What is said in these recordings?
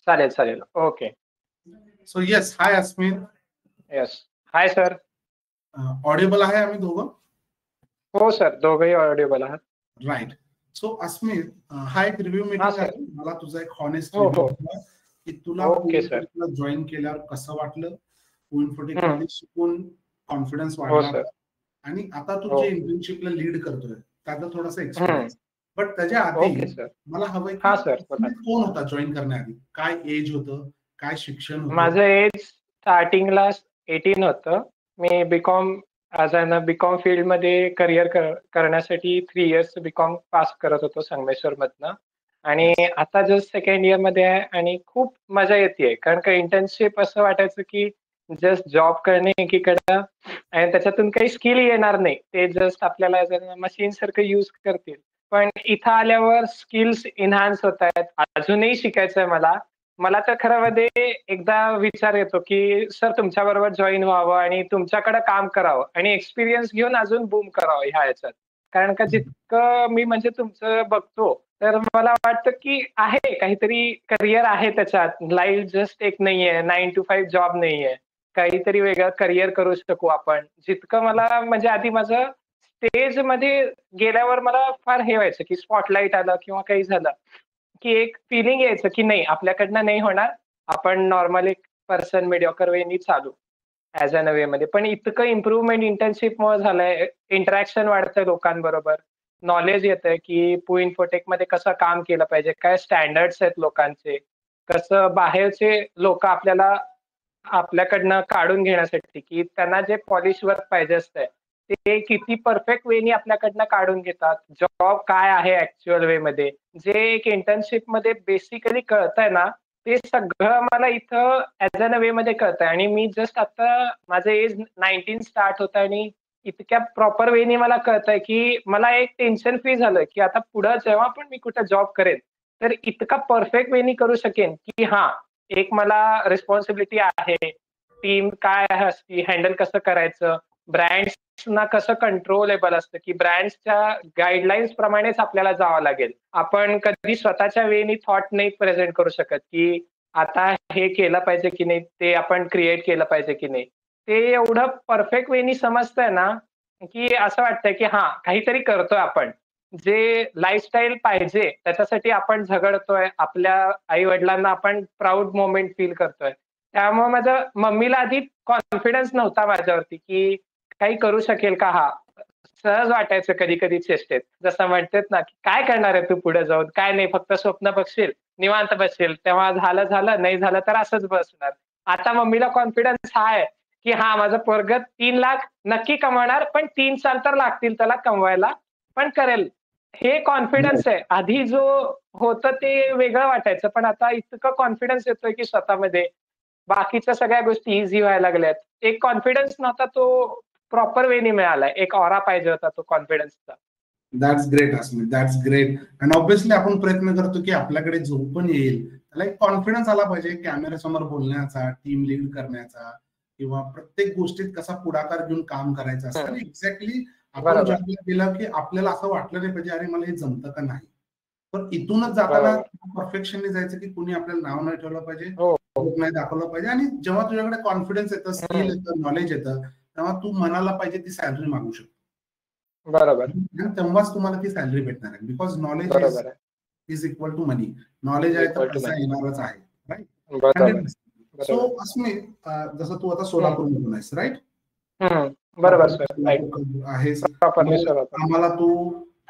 चालेल, चालेल. Okay. So yes, hi Asmit. Yes. Hi sir. Audible आहे आम्ही दोघं? हो सर, दोघंही ऑडिबल आहात. राईट. सो अस्मित, हा एक रिव्ह्यू हा मीटिंग सर. आहे. मला तुझा एक हॉनेस्ट हो रिव्ह्यू हो. हवा की तुला ओके सर. क्वीन जॉईन केल्यावर कसं वाटलं, क्वीन हम्म. मध्ये शिकून कॉन्फिडन्स हो वाढला सर. का, आणि आता तू हो. जे इंटर्नशिपला लीड करतोय त्याचा थोडासा हम्म. एक्सपिरियन्स. बट त्याच्या आधी ओके सर. मला हवंय की हा सर, बोला. अस्मित कोण होता जॉईन करण्याआधी, काय एज होतं, काय शिक्षण होतं? माझं एज स्टार्टिंगला 18 होतं. मी बीकॉम बीकॉम फील्डमध्ये करिअर करण्यासाठी 3 इयर्स बीकॉम पास करत होतो संगमेश्वरमधनं. आणि आता जस्ट सेकंड इयर मध्ये आहे आणि खूप मजा येते, कारण का इंटर्नशिप असं वाटायचं की जस्ट जॉब करणे एकीकडं आणि त्याच्यातून काही स्किल येणार नाही, ते जस्ट आपल्याला मशीन सारखं यूज करतील. पण इथं आल्यावर स्किल्स एनहान्स होत आहेत, अजूनही शिकायचं आहे मला. मला तर खरं मध्ये एकदा विचार येतो की सर तुमच्या बरोबर जॉईन व्हावं आणि तुमच्याकडे काम करावं आणि एक्सपिरियन्स घेऊन अजून बूम करावं ह्या याच्यात. कारण का जितकं मी म्हणजे तुमचं बघतो, तर मला वाटतं की आहे काहीतरी करिअर आहे त्याच्यात. लाईफ जस्ट एक नाहीये, 9 to 5 जॉब नाहीये. काहीतरी वेगळं करिअर करू शकू आपण. जितकं मला म्हणजे आधी माझं स्टेजमध्ये गेल्यावर मला फार हे व्हायचं की स्पॉटलाईट आलं किंवा काही झालं, की एक फिलिंग यायचं की नाही आपल्याकडनं नाही होणार. आपण नॉर्मल एक पर्सन मीडिओकर वेनी चालू ॲज अन वे मध्ये. पण इतकं इम्प्रुव्हमेंट इंटर्नशिपमुळे झालंय, इंटरॅक्शन वाढतंय लोकांबरोबर, नॉलेज येतंय की मध्ये कसं काम केलं पाहिजे, काय स्टँडर्ड्स आहेत लोकांचे, कसं बाहेरचे लोक आपल्याकडनं काढून घेण्यासाठी की त्यांना जे पॉलिश वर्क पाहिजे असतंय ते किती परफेक्ट वेनी आपल्याकडनं काढून घेतात. जॉब काय आहे ऍक्च्युअल वे मध्ये, जे एक इंटर्नशिप मध्ये बेसिकली कळतंय ना, ते सगळं मला इथं ॲज अन वे मध्ये कळतंय. आणि मी जस्ट आता माझं एज 19 स्टार्ट होतं आणि इतक्या प्रॉपर वेनी मला कळतंय की मला एक टेन्शन फ्री झालं की आता पुढं जेव्हा पण मी कुठं जॉब करेन, तर इतका परफेक्ट वेनी करू शकेन की हा, एक मला रिस्पॉन्सिबिलिटी आहे. टीम काय असती, हँडल कसं करायचं, ब्रँड्सना कसं कंट्रोलेबल असतं की ब्रँड्सच्या गाईडलाईन्स प्रमाणेच आपल्याला जावं लागेल. आपण कधी स्वतःच्या वेनी थॉट नाही प्रेझेंट करू शकत की आता हे केलं पाहिजे की नाही, ते आपण क्रिएट केलं पाहिजे की नाही. ते एवढं परफेक्ट वेनी समजतंय ना, की असं वाटतंय की हां, काहीतरी करतोय आपण. जे लाईफस्टाईल पाहिजे त्याच्यासाठी आपण झगडतोय. आपल्या आई-वडिलांना आपण प्राउड मोमेंट फील करतोय. त्यामुळे माझ्या मम्मीला आधी कॉन्फिडन्स नव्हता माझ्यावरती, की काही करू शकेल का हा? सहज वाटायचं कधी-कधी चेष्टेत. जसं म्हणतात ना, की "काय करणार आहे तू पुढे जाऊन? काय नाही, फक्त स्वप्न बघशील, निवांत बसशील. तेव्हा झालं, नाही झालं तर असंच बसणार." आता मम्मीला कॉन्फिडन्स हा आहे, की हां, माझं पोरगं 3 लाख नक्की कमवणार, पण 3 साल तर लागतील त्याला कमवायला, पण करेल. हे कॉन्फिडन्स आहे. आधी जो होतं ते वेगळं वाटायचं, पण आता इतकं कॉन्फिडन्स येतोय की स्वतःमध्ये, बाकीच्या सगळ्या गोष्टी ईझी व्हायला लागल्यात. एक कॉन्फिडन्स नव्हता तो प्रॉपर वेनी मिळालाय. एक ऑरा पाहिजे होता तो कॉन्फिडन्सचा. That's great Asmit, that's great. आणि ऑब्व्हियसली आपण प्रयत्न करतो की आपल्याकडे जो पण येईल त्याला एक कॉन्फिडन्स आला पाहिजे कॅमेऱ्यासमोर बोलण्याचा, टीम लीड करण्याचा, किंवा प्रत्येक गोष्टीत कसा पुढाकार घेऊन काम करायचं असतं. आणि एक्झॅक्टली आपण बरोबर. जॉबला गेलं की आपल्याला असं वाटलं नाही पाहिजे अरे मला हे जमतं का नाही. पण इथूनच जाताना बरोबर. परफेक्शनने जायचं की कुणी आपल्याला नाव नाही ठेवलं पाहिजे, हो, हो. नाही दाखवलं पाहिजे. आणि जेव्हा तुझ्याकडे कॉन्फिडन्स येतं, स्किल हं. येतं, नॉलेज येतं, तेव्हा तू मनाला पाहिजे ती सॅलरी मागू शकतो. बरोबर. आणि तेव्हाच तुम्हाला ती सॅलरी भेटणार आहे. बिकॉज नॉलेज बरोबर आहे. Is equal to money. Knowledge आहे तर इक्वल टू पैसा मनी. येणारच आहे. राईट. बरोबर आहे. 100%. सो बरोबर. अस्मित, जसं तू आता हं. सोलापूरमधून आहेस, राईट? हं. बरोबर सर. राइट. सोलापूर आहेस. प्रॉपरली मग सर. आम्हाला तू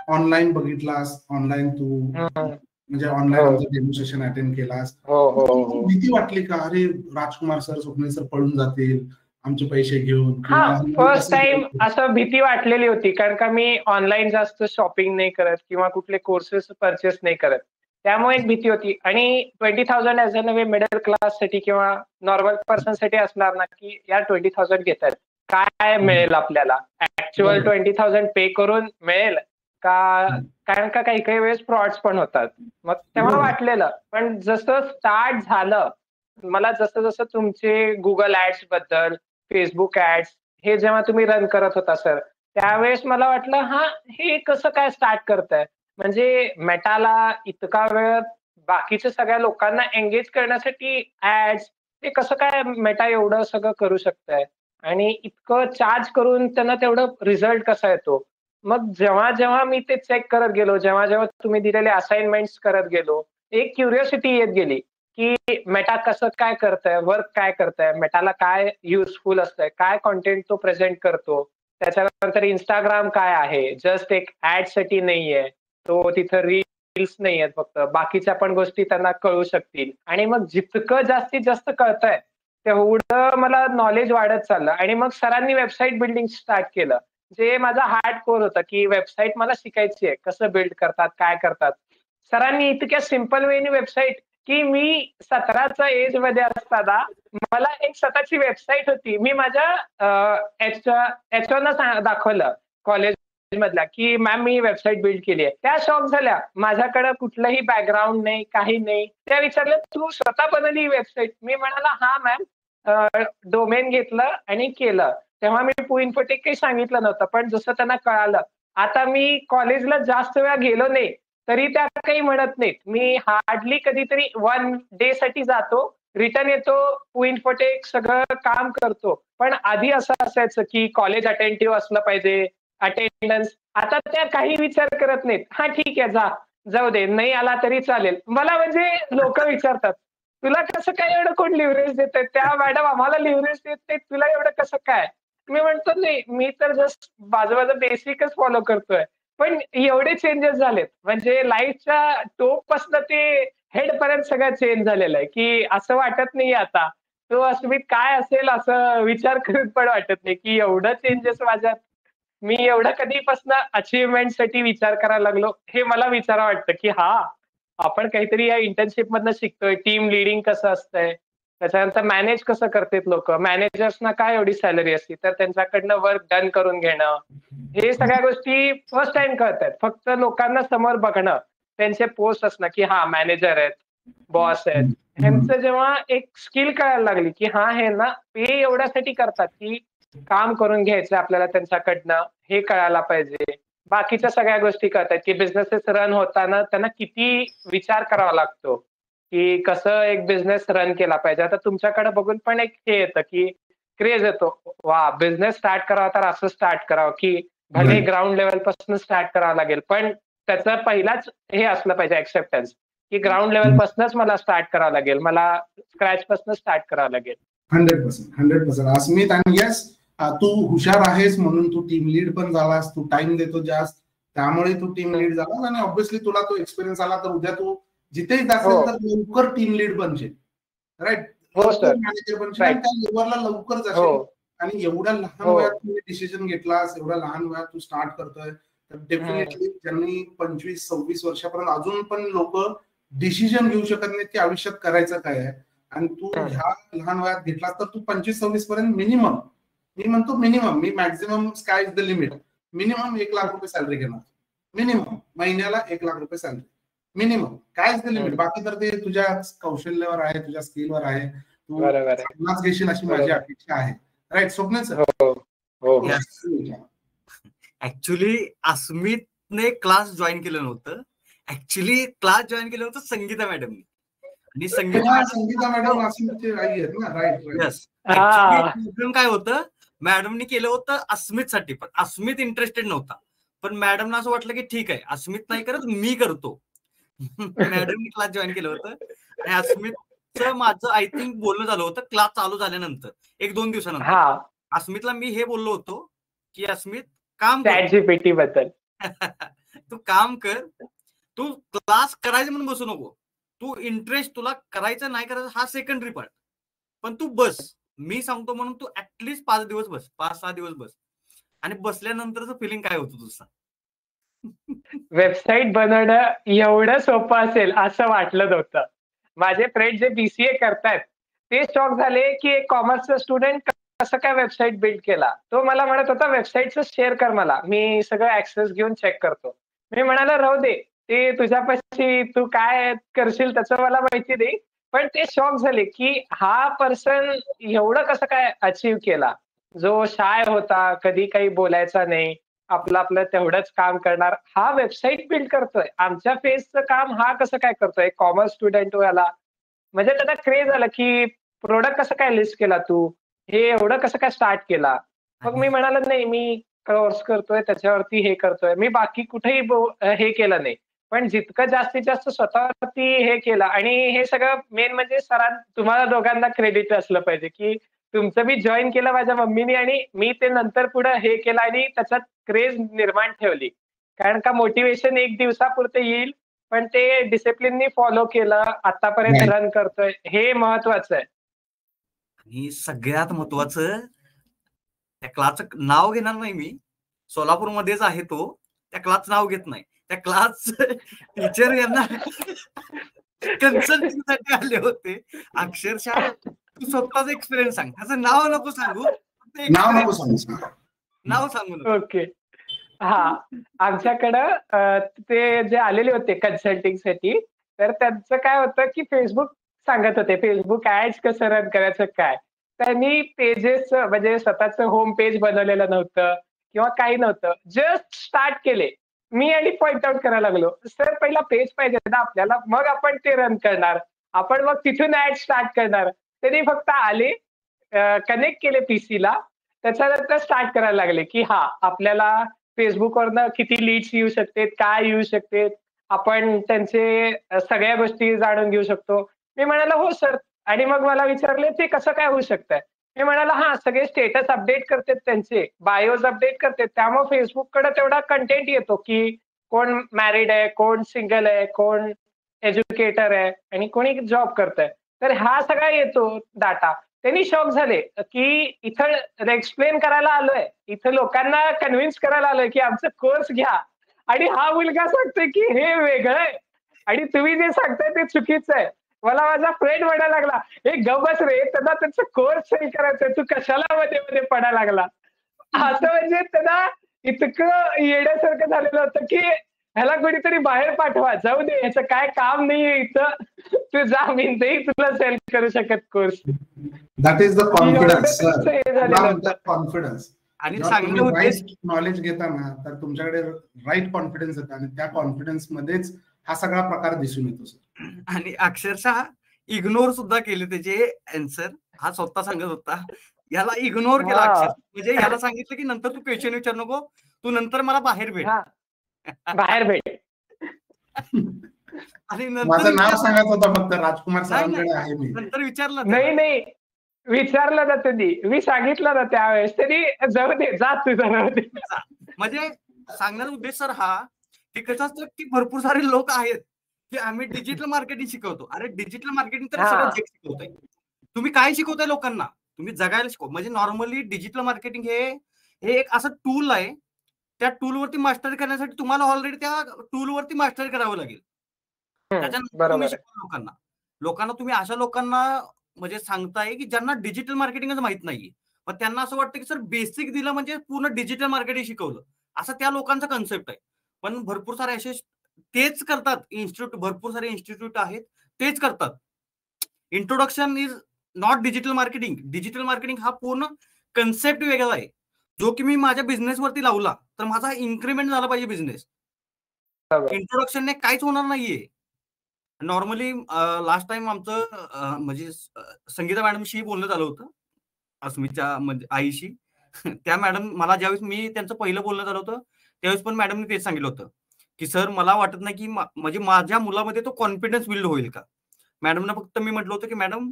ऑनलाईन बघितलास, ऑनलाईन तू हं. म्हणजे ऑनलाईन हो. आमचं डेमोन्स्ट्रेशन अटेंड केलास. हो, हो, हो. भीती वाटली का, अरे राजकुमार सर, स्वप्नील सर पळून जातील आमचे पैसे घेऊन, किंवा हां, फर्स्ट टाईम असं भीती वाटलेली होती. कारण का मी ऑनलाईन जास्त शॉपिंग नाही करत किंवा कुठले कोर्सेस परचेस नाही करत. त्यामुळे एक भीती होती. आणि 20,000 ॲज अ वे मिडल क्लाससाठी किंवा नॉर्मल पर्सनसाठी असणार ना, की यार 20,000 घेतायत. काय मिळेल आपल्याला? ॲक्चुअल 20,000 पे करून मिळेल का? कारण का काही-काही वेळेस फ्रॉड्स पण होतात. मग तेव्हा वाटलेलं. पण जसं स्टार्ट झालं, मला जसं-जसं तुमचे Google ॲड्सबद्दल, Facebook ॲड्स हे जेव्हा तुम्ही रन करत होता सर, त्यावेळेस मला वाटलं हां, हे कसं काय स्टार्ट करताय? म्हणजे मेटाला इतका वेळ बाकीच्या सगळ्या लोकांना एंगेज करण्यासाठी ऍड्स ते कसं काय मेटा एवढं सगळं करू शकतंय आणि इतकं चार्ज करून त्यांना तेवढं रिझल्ट कसा येतो. मग जेव्हा जेव्हा मी ते चेक करत गेलो, जेव्हा जेव्हा तुम्ही दिलेले असाइनमेंट्स करत गेलो, एक क्युरिओसिटी येत गेली, की मेटा कसं काय करतंय, वर्क काय करतंय, मेटाला काय युजफुल असतंय, काय कंटेंट तो प्रेझेंट करतो. त्याच्यानंतर Instagram काय आहे, जस्ट एक ॲडसाठी नाहीये. तो तिथं रील्स नाहीयेत फक्त. बाकीच्या पण गोष्टी त्यांना कळू शकतील आणि मग जितकं जास्तीत जास्त कळतंय, तेवढं मला नॉलेज वाढत चाललं आणि मग सरांनी वेबसाईट बिल्डिंग स्टार्ट केलं. जे माझा हार्ड कोर होता, की वेबसाईट मला शिकायची आहे. कसं बिल्ड करतात, काय करतात. सरांनी इतक्या सिंपल वेनी वेबसाईट, की मी 17च्या एजमध्ये असताना मला एक स्वतःची वेबसाईट होती. मी माझ्या एचओना दाखवलं कॉलेजमधल्या, की मॅम मी वेबसाईट बिल्ड केली आहे. त्या शॉक झाल्या. माझ्याकडे कुठलंही बॅकग्राऊंड नाही, काही नाही. त्या विचारल्या, "तू स्वतः बनवली ही वेबसाईट?" मी म्हणाला, "हां मॅम." डोमेन घेतलं आणि केलं. तेव्हा मी पुइन्फोटेक काही सांगितलं नव्हतं. पण जसं त्यांना कळालं, आता मी कॉलेजला जास्त वेळा गेलो नाही, तरी त्या काही म्हणत नाहीत. मी हार्डली कधीतरी 1 डे साठी जातो, रिटर्न येतो, पुइन्फोटेक सगळं काम करतो. पण आधी असं असायचं, की कॉलेज अटेंटिव्ह असलं पाहिजे, अटेंडन्स. आता त्या काही विचार करत नाहीत. "हां, ठीक आहे, जा. जाऊ दे. नाही आला तरी चालेल." मला म्हणजे लोकं विचारतात, "तुला कसं काय एवढं कोण लिव्हरेज देतंय? त्या मॅडम आम्हाला लिव्हरेज देत नाहीत, तुला एवढं कसं काय?" मी म्हणतो, "नाही, मी तर जस्ट माझं बेसिकच फॉलो करतोय." पण एवढे चेंजेस झालेत. म्हणजे लाईफच्या टोपपासनं ते हेडपर्यंत सगळं चेंज झालेलं आहे, की असं वाटत नाहीये आता. तो अस्मित काय असेल असं विचार करून पण वाटत नाही, की एवढं चेंजेस माझ्यात मी एवढं कधीपासनं अचीव्हमेंटसाठी विचार करायला लागलो, हे मला विचारावं वाटतं, की हां, आपण काहीतरी या इंटर्नशिपमधनं शिकतोय. टीम लीडिंग कसं असतंय, त्याच्यानंतर मॅनेज कसं करतात लोकं. मॅनेजर्सना काय एवढी सॅलरी असते, तर त्यांच्याकडनं वर्क डन करून घेणं. हे सगळ्या गोष्टी फर्स्ट टाईम कळतायत. फक्त लोकांना समोर बघणं, त्यांचे पोस्ट असणं, की हां, मॅनेजर आहेत, बॉस आहेत. ह्यांचं जेव्हा एक स्किल कळायला लागली, की हां, हे ना हे एवढ्यासाठी करतात, की काम करून घ्यायचं आपल्याला त्यांच्याकडनं, हे कळायला पाहिजे. बाकीच्या सगळ्या गोष्टी कळतायत, की बिझनेसेस रन होताना त्यांना किती विचार करावा लागतो, की कसं एक बिझनेस रन केला पाहिजे. आता तुमच्याकडे बघून पण एक हे येतं, की क्रेझ येतो. वाह! बिझनेस स्टार्ट करावा तर असं स्टार्ट करावं, की भले राईट. ग्राउंड लेव्हलपासून स्टार्ट करावं लागेल, पण त्याचं पहिलाच हे असलं पाहिजे एक्सेप्टन्स, की ग्राउंड लेव्हलपासूनच मला स्टार्ट करावं लागेल. मला स्क्रॅचपासून स्टार्ट करावं लागेल. 100%, 100%. अस्मित, आणि येस, तू हुशार आहेस म्हणून तू टीम लीड पण झालास, तू टाइम देतो जास्त, त्यामुळे तू टीम हं. लीड झालास, आणि ऑब्व्हियसली तुला तो एक्सपिरियन्स आला, तर उद्या तू जिथेही हो. असेल तर लवकर टीम लीड बनशील. राईट. हो लवकर सर. मॅनेजर बनशील आणि राइट. त्या लेवलला लवकर हो, जाशील. आणि एवढ्या लहान हो. वयात तुम्ही डिसिजन घेतलास, एवढ्या लहान वयात तू स्टार्ट करतोय, तर हं, डेफिनेटली ज्यांनी 25-26 वर्षापर्यंत अजून पण लोक डिसिजन घेऊ शकत नाहीत की आयुष्यात करायचं काय आहे, आणि तू हं. ह्या लहान वयात घेतलास, तर तू 25-26 पर्यंत मिनिमम, मी म्हणतो minimum, me maximum sky is the limit, minimum 1 lakh रुपये सॅलरी घेणार. मिनिमम महिन्याला 1 लाख रुपये सॅलरी, मिनिमम. काय इज द लिमिट? हं. बाकी तर ते तुझ्या कौशल्यावर आहे, तुझ्या स्किलवर आहे. तू बरोबर आहे. चांगलाच घेशील अशी माझी बरोबर. अपेक्षा आहे. Right Swapnil sir? हो, हो, हो. Yes. ऍक्च्युली अस्मितने क्लास जॉईन केलं नव्हतं. ऍक्च्युली क्लास जॉईन केलं होतं संगीता मॅडमनी. आणि संगीता मॅडम अस्मितचे आई आहेत ना? Right, right. येस. ऍक्च्युली हां. प्रॉब्लेम काय होतं, मॅडमनी केलं होतं अस्मितसाठी, पण अस्मित इंटरेस्टेड नव्हता. पण मॅडमना असं वाटलं की ठीक आहे, अस्मित नाही करत, मी करतो. मॅडमनी क्लास जॉईन केलं होतं आणि अस्मितचं माझं आय थिंक बोलणं झालं होतं क्लास चालू झाल्यानंतर 1-2 दिवसानंतर. हां. अस्मितला मी हे बोललो होतो की अस्मित काम कर. ChatGPT बद्दल. तू काम कर, तू क्लास करायचं म्हणून बसू नको. तू इंटरेस्ट तुला करायचं नाही करायचं हा सेकंडरी पार्ट, पण तू बस. मी सांगतो म्हणून तू ऍटलीस्ट 5 दिवस बस, 5-6 दिवस बस, आणि बसल्यानंतरचं फिलिंग काय होतं तुझं? वेबसाईट बनवणं एवढं सोपं असेल असं वाटलं नव्हतं. माझे फ्रेंड जे BCA करतायत, ते शॉक झाले, की एक कॉमर्सचा स्टुडंट कसं काय वेबसाईट बिल्ड केला. तो मला म्हणत होता, "वेबसाईटचं शेअर कर मला. मी सगळं ॲक्सेस घेऊन चेक करतो." मी म्हणालो, "राहू दे. ते तुझ्यापाशी तू काय करशील त्याचं मला माहिती नाही." पण ते शॉक झाले, की हा पर्सन एवढं कसं काय अचीव्ह केला. जो शाय होता, कधी काही बोलायचा नाही. आपलं आपलं तेवढंच काम करणार. हा वेबसाईट बिल्ड करतोय. आमच्या फेजचं काम हा कसं काय करतोय? कॉमर्स स्टुडंट वाला. म्हणजे त्याला क्रेज आलं, की प्रोडक्ट कसं काय लिस्ट केला तू? हे एवढं कसं काय स्टार्ट केला? मग मी म्हणालो, "नाही, मी कोर्स करतोय, त्याच्यावरती हे करतोय." मी बाकी कुठेही हे केलं नाही. पण जितकं जास्तीत जास्त स्वतःवरती हे केलं आणि हे सगळं मेन म्हणजे तुम्हाला दोघांना क्रेडिट असलं पाहिजे, की तुमचं मी जॉइन केलं माझ्या मम्मीनी आणि मी ते नंतर पुढे हे केलं आणि त्याच्यात क्रेज निर्माण ठेवली. कारण का मोटिव्हेशन एक दिवसापुरतं येईल, पण ते डिसिप्लिननी फॉलो केलं, आतापर्यंत Right. रन करतोय, हे महत्वाचं आहे. आणि सगळ्यात महत्वाचं, त्या क्लासचं नाव घेणार नाही मी, सोलापूरमध्येच आहे तो. त्या क्लासचं नाव घेत नाही. त्या क्लास टीचर यांना कन्सल्टिंगसाठी आले होते. अक्षरशः तू स्वतःचा एक्सपिरियन्स सांग. त्याचं नाव नको सांगू. फक्त नाव नको experience सांगू. नाव सांगू नको. ओके. हां. आमच्याकडं ते जे आलेले होते कन्सल्टिंगसाठी, तर त्यांचं काय होतं, की Facebook सांगत होते. Facebook ॲड्स कसं रन करायचं काय? त्यांनी पेजेस म्हणजे स्वतःचं होम पेज बनवलेलं नव्हतं किंवा काही नव्हतं. जस्ट स्टार्ट केले. मी आणि पॉइंट आउट करायला लागलो. सर पहिला पेज पाहिजे ना आपल्याला, मग आपण ते रन करणार. आपण मग तिथून ॲड स्टार्ट करणार. त्यांनी फक्त आले, कनेक्ट केले पीसीला. त्याच्यानंतर स्टार्ट करायला लागले, की हां, आपल्याला Facebookवरनं किती लीड्स येऊ शकतात, काय येऊ शकतात, आपण त्यांचे सगळ्या गोष्टी जाणून घेऊ शकतो. मी म्हणालो, "हो सर." आणि मग मला विचारले, "ते कसं काय होऊ शकतंय?" मी म्हणालो, "हां, सगळे स्टेटस अपडेट करतात त्यांचे, बायोज अपडेट करतात. त्यामुळे Facebookकडे तेवढा कंटेंट येतो, की कोण मॅरिड आहे, कोण सिंगल आहे, कोण एज्युकेटर आहे आणि कोणी जॉब करतंय. तर हा सगळा येतो डाटा." त्यांनी शॉक झाले, की इथं एक्सप्लेन करायला आलोय. इथं लोकांना कन्व्हिन्स करायला आलोय, की आमचा कोर्स घ्या. आणि हा मुलगा सांगतोय, की हे वेगळं आहे आणि तुम्ही जे सांगताय ते चुकीचं आहे. मला माझा फ्रेंड म्हणायला लागला, "ए गप्प बस रे, त्यांना त्यांचा कोर्स सेल करायचाय. तू कशाला मध्ये-मध्ये पडायला लागला?" असं म्हणजे त्यांना इतकं येड्यासारखं झालेलं होतं, की ह्याला कुणीतरी बाहेर पाठवा. जाऊ दे, ह्याचं काय काम नाहीये इथं. तू जा, मी नाही तुला सेल करू शकत कोर्स. दॅट इज द एवढं कॉन्फिडन्स सर. त्यांचं हे झालेलं होतं. कॉन्फिडन्स. आणि जेव्हा सांगण्याचा तुम्ही उद्देश राईट नॉलेज घेता ना, तर तुमच्याकडे राईट कॉन्फिडन्स येतं आणि त्या कॉन्फिडन्स मध्येच हा सगळा प्रकार दिसून येतो सर. आणि अक्षरशः इग्नोर सुद्धा केले त्याचे आन्सर. हा स्वतः सांगत होता. याला इग्नोर केला हां. अक्षरशः. म्हणजे याला सांगितलं, की नंतर तू क्वेश्चन विचारू नको. तू नंतर मला बाहेर भेट. हां. बाहेर भेट. आणि नंतर माझं नाव विचारलं सांगायचं होतं फक्त, राजकुमार नाही, नाही. सरांकडे आहे मी. नंतर विचारलं त्याला. नाही, नाही. विचारलं ना त्यांनी. मी सांगितलं ना त्यावेळेस. त्यांनी जाऊ दे, जा तुझं राहू दे. म्हणजे सांगण्याचा उद्देश सर हा, की कसं असतं, की भरपूर सारे लोक आहेत, की आम्ही डिजिटल मार्केटिंग शिकवतो. अरे डिजिटल मार्केटिंग तर सगळं हां. जग शिकवतंय. तुम्ही काय शिकवताय लोकांना? तुम्ही जगायला शिकव. म्हणजे नॉर्मली डिजिटल मार्केटिंग हे हे एक असं टूल आहे. त्या टूलवरती मास्टरी करण्यासाठी तुम्हाला ऑलरेडी त्या टूलवरती मास्टरी करावं लागेल. त्याच्यानंतर तुम्ही बरोबर आहे. शिकवा लोकांना. लोकांना तुम्ही अशा लोकांना म्हणजे सांगताय, की ज्यांना डिजिटल मार्केटिंगच माहित नाहीये. मग त्यांना असं वाटतं, की सर बेसिक दिलं म्हणजे पूर्ण डिजिटल मार्केटिंग शिकवलं. असं त्या लोकांचा कन्सेप्ट आहे. पण भरपूर सारे असे तेच करतात. भरपूर सारे इन्स्टिट्यूट आहेत. तेच करतात. Introduction is not digital marketing. Digital marketing हा पूर्ण कन्सेप्ट वेगळा आहे. जो की मी माझ्या बिझनेसवरती लावला, तर माझा इन्क्रिमेंट झाला पाहिजे बिझनेस. बरोबर. इंट्रोडक्शनने काहीच होणार नाहीये. नॉर्मली लास्ट टाईम आमचं म्हणजे संगीता मॅडमशी बोलणं झालं होतं. अस्मितच्या म्हणजे आईशी. त्या मॅडम मला ज्यावेळेस मी त्यांचं पहिलं बोलणं झालं होतं, त्यावेळेस पण मॅडमनी तेच सांगितलं होतं, की "सर मला वाटत नाही, की म्हणजे माझ्या मुलामध्ये तो कॉन्फिडन्स बिल्ड होईल का?" मॅडमना फक्त मी म्हटलं होतं, की "मॅडम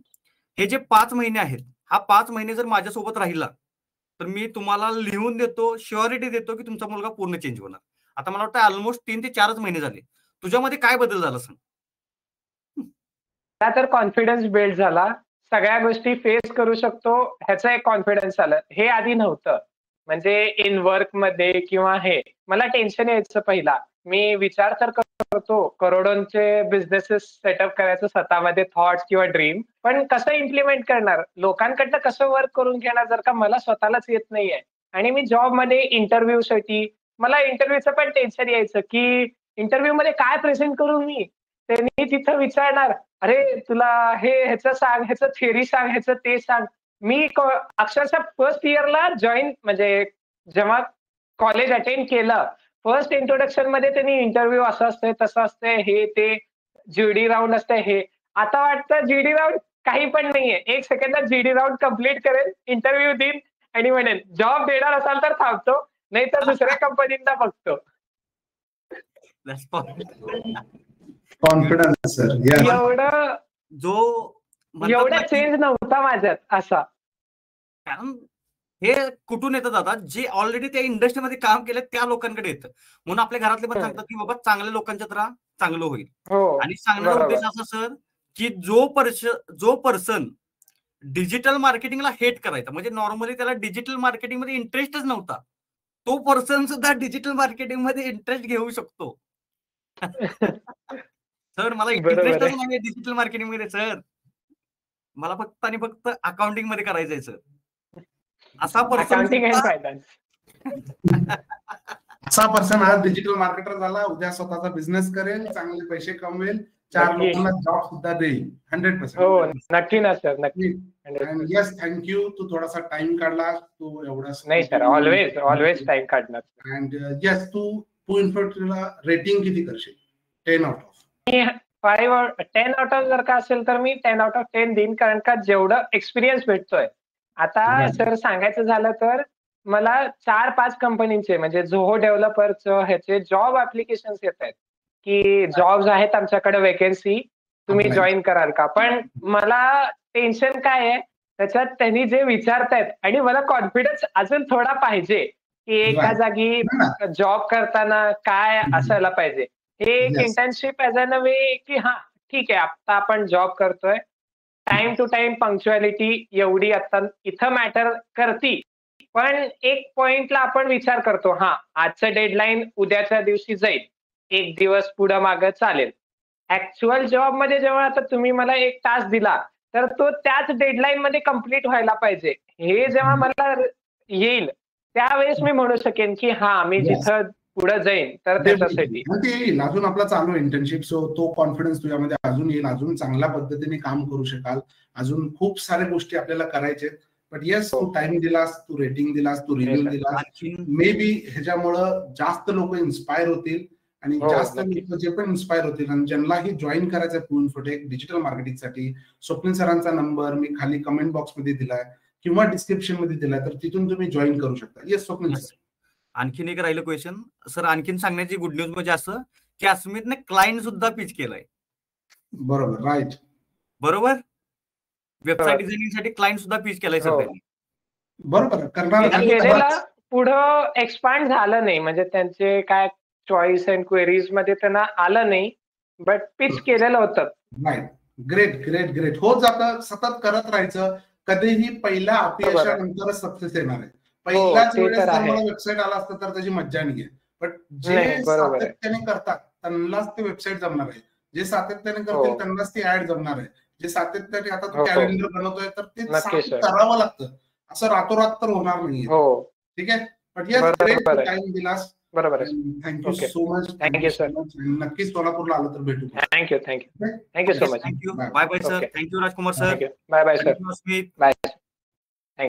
हे जे 5 महिने आहेत, हा 5 महिने जर माझ्यासोबत राहिला, तर मी तुम्हाला लिहून देतो, शुअरिटी देतो, की तुमचा मुलगा पूर्ण चेंज होणार." आता मला वाटतं अल्मोस्ट 3 ते 4च महिने झाले. तुझ्यामध्ये काय बदल झाला सांग? त्या तर कॉन्फिडन्स बिल्ड झाला. सगळ्या गोष्टी फेस करू शकतो ह्याचं एक कॉन्फिडन्स आलं. हे आधी नव्हतं. म्हणजे इन वर्कमध्ये किंवा हे. मला टेन्शन यायचं पहिला. मी विचार तर करतो करोडोंचे बिझनेसेस सेटअप करायचं स्वतःमध्ये थॉट्स किंवा ड्रीम. पण कसं इम्प्लिमेंट करणार? लोकांकडनं कसं वर्क करून घेणार जर का मला स्वतःलाच येत नाहीये. आणि मी जॉबमध्ये इंटरव्ह्यूसाठी मला इंटरव्ह्यूचं पण टेन्शन यायचं, की इंटरव्ह्यूमध्ये काय प्रेझेंट करू मी? त्यांनी तिथं विचारणार, "अरे, तुला हे ह्याचं सांग, ह्याचं थिअरी सांग, ह्याचं ते सांग." मी अक्षरशः फर्स्ट इयरला जॉइन म्हणजे जेव्हा कॉलेज अटेंड केलं, फर्स्ट इंट्रोडक्शन मध्ये त्यांनी इंटरव्ह्यू असं असतंय तसं असतंय हे ते जीडी राऊंड असतंय हे, आता वाटतं जीडी राऊंड काही पण नाहीये, 1 सेकंदात जीडी राऊंड कम्प्लीट करेल, इंटरव्ह्यू देईल आणि म्हणेल जॉब देणार असाल तर थांबतो, नाही तर दुसऱ्या कंपनींना बघतो. Confidence sir. एवढा चेंज नव्हता माझ्यात असा. कारण हे कुठून येतं दादा, जे ऑलरेडी त्या इंडस्ट्रीमध्ये काम केलं त्या लोकांकडे येतं. म्हणून आपल्या घरातले पण सांगतात की बाबा चांगल्या लोकांच्यात राहा, चांगलं होईल. आणि सांगण्याचा उद्देश असा सर की जो पर्सन डिजिटल मार्केटिंगला हेट करायचा, म्हणजे नॉर्मली त्याला डिजिटल मार्केटिंग मध्ये इंटरेस्टच नव्हता, तो पर्सन सुद्धा डिजिटल मार्केटिंग मध्ये इंटरेस्ट घेऊ शकतो. सर मला इंटरेस्टच नाही डिजिटल मार्केटिंग मध्ये सर, मला फक्त आणि फक्त अकाउंटिंग मध्ये करायचंय सर. असा पर्सन आज डिजिटल मार्केटर झाला, उद्या स्वतःचा बिझनेस करेल, चांगले पैसे कमवेल, 4 लोकांना जॉब सुद्धा देईल. 100%. हो नक्की ना सर, नक्की. Yes, thank you. तू थोडासा टाइम काढला, तू एवढा. नाही सर, ऑलवेज टाइम काढणार. अँड येस, तू इन्फोटिकला रेटिंग किती करशील 10 आउट ऑफ? 10 आउट ऑफ जर का असेल तर मी 10 आउट ऑफ 10 देईन, कारण का जेवढं एक्सपिरियन्स भेटतोय आता सर सांगायचं झालं तर मला 4-5 कंपनीचे म्हणजे झोहो डेव्हलपरचं ह्याचे जॉब ऍप्लिकेशन्स येत आहेत की जॉब्स आहेत आमच्याकडे, वेकेन्सी तुम्ही जॉईन कराल का. पण मला टेन्शन काय आहे त्याच्यात, त्यांनी जे विचारतायत आणि मला कॉन्फिडन्स अजून थोडा पाहिजे की एका जागी जॉब करताना काय असायला पाहिजे. हे एक इंटर्नशिप ऍज अ वे की हा ठीक आहे आता आपण जॉब करतोय, टाइम टू टाइम पंक्च्युअलिटी एवढी आता इथं मॅटर करती, पण एक पॉइंटला आपण विचार करतो हा आजचं डेडलाईन उद्याच्या दिवशी जाईल, 1 दिवस पुढं मागं चालेल. ऍक्च्युअल जॉब मध्ये जेव्हा आता तुम्ही मला एक टास्क दिला तर तो त्याच डेडलाईन मध्ये कम्प्लीट व्हायला पाहिजे. हे जेव्हा मला येईल त्यावेळेस मी म्हणू शकेन की हा मी जिथं पुढे जाईन तर त्याच्यासाठी ते येईल. अजून आपला चालू इंटर्नशिप, सो तो कॉन्फिडन्स तुझ्यामध्ये अजून येईल, अजून चांगल्या पद्धतीने काम करू शकाल, अजून खूप साऱ्या गोष्टी आपल्याला करायच्या. बट येस, तू टाइम दिलास, तू रेटिंग दिलास, तू रिव्ह्यू दिलास, मे बी ह्याच्यामुळं जास्त लोक इन्स्पायर होतील आणि जास्त लोक जे पण इन्स्पायर होतील आणि ज्यांनाही जॉईन करायचं आहे इन्फोटेक डिजिटल मार्केटिंगसाठी, स्वप्नील सरांचा नंबर मी खाली कमेंट बॉक्स मध्ये दिलाय किंवा डिस्क्रिप्शन मध्ये दिलाय, तर तिथून तुम्ही जॉईन करू शकता. Yes Swapnil sir. आणखीन एक राहिलं क्वेश्चन सर, आणखीन सांगण्याची गुड न्यूज म्हणजे असं की अस्मितने क्लायंट सुद्धा पिच केलाय. बरोबर, राईट, बरोबर. वेबसाईट डिझायनिंग साठी क्लायंट सुद्धा पिच केलाय सर त्यांनी. बरोबर करणार. पुढं एक्सपांड झालं नाही, म्हणजे त्यांचे काय चॉईस अँड क्वेरीज मध्ये त्यांना आलं नाही, बट पिच केलेलं होतं. Right, great great great. होत जातं, सतत करत राहायचं. कधीही पहिल्या अपयशानंतरच सक्सेस येणार आहे. पहिल्याच वेळेस जर मला वेबसाईट आला असतं तर त्याची मज्जा नाहीये. बट जे सातत्याने करतात त्यांनाच ते वेबसाईट जमणार आहे, जे सातत्याने करतील त्यांनाच ती ऍड जमणार आहे, जे सातत्याने आता तू कॅलेंडर बनवतोय तर ते करावं लागतं, असं रातोरात तर होणार नाहीये. ठीक आहे. बट येस, ग्रेट टाइम दिलास. बरोबर. Thank you so much. Thank you sir. नक्कीच सोलापूरला आलं तर भेटू. Thank you so much. Thank you. Bye bye sir. Thank you Rajkumar sir. Bye bye sir. Smit. Bye.